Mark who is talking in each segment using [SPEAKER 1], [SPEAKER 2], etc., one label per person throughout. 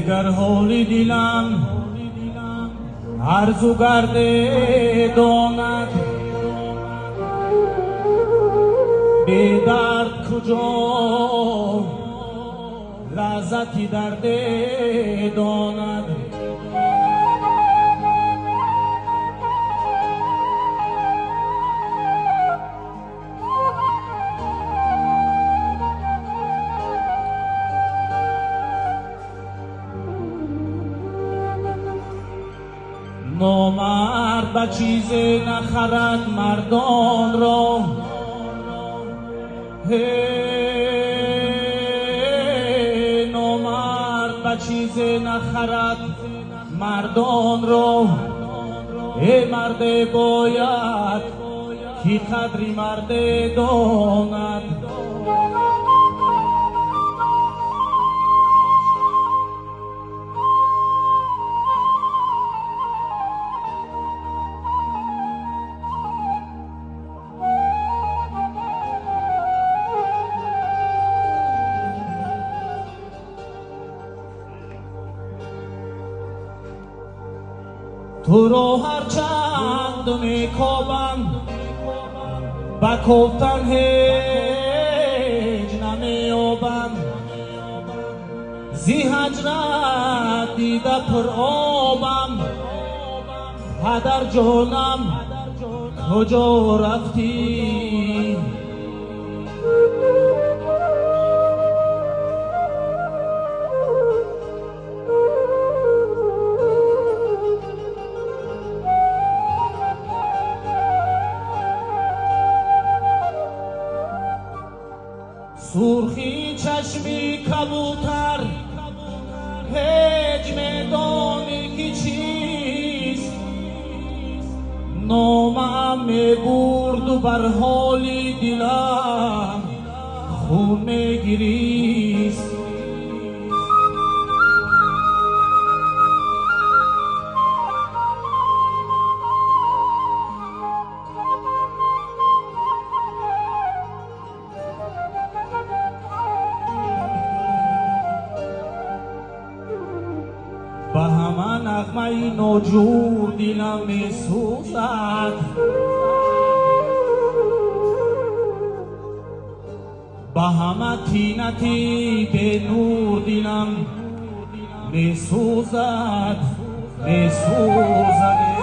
[SPEAKER 1] دگر حالی دلم آرزو کرده داند بی درد کجا لذتی درد داند نامرد به چیز نخرد مردان را نامرد به چیز نخرد مردان را مرد باید که قدری مرد داند تو رو هرچند میکوبم با کوفتن هیچ نمیابم زی هجرت دیده پر آبم پدر جانم کجا رفتی سرخی چشمی کبوتر هیچ میدانی که چیست نامم میبرد و بر حالی دلم خون میگریست با همه نغمه ناجور دلم می سوزد با همه طینتی به نور دلم می سوزد می سوزد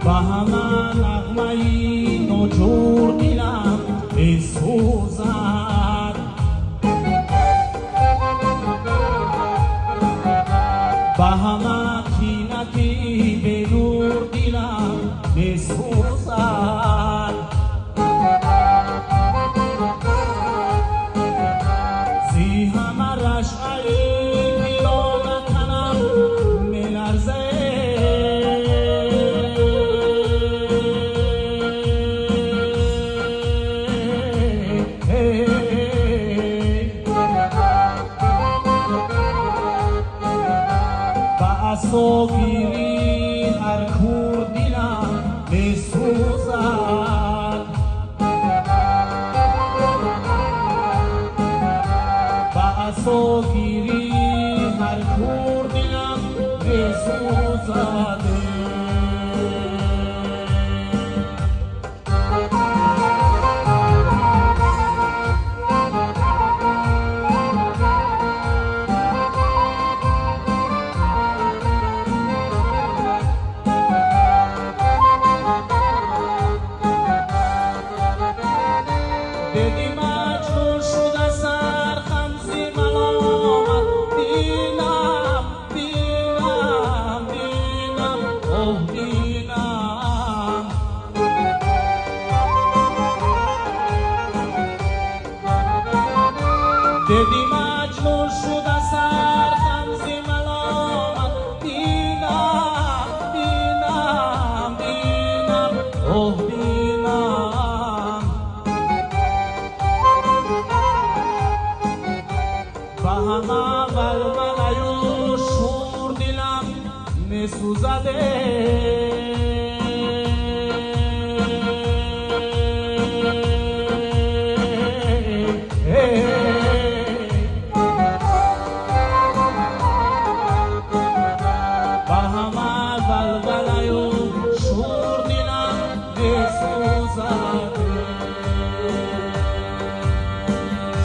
[SPEAKER 1] با همه نغمه ناجور دلم می سوزد با همه طینتی به نور دلم می سوزد زی همه رشعه پیرانه تنم می لرزه سوگیری هر کور دلم می سوزد با سوگیری هر کور دلم می سوزد دیدی مجبور شد اوه بینم دیدی مجنون شد از سر غمزه ملامت بینم بینم بینم اوه بینم به هم اول ملیو شور دلم میسوزده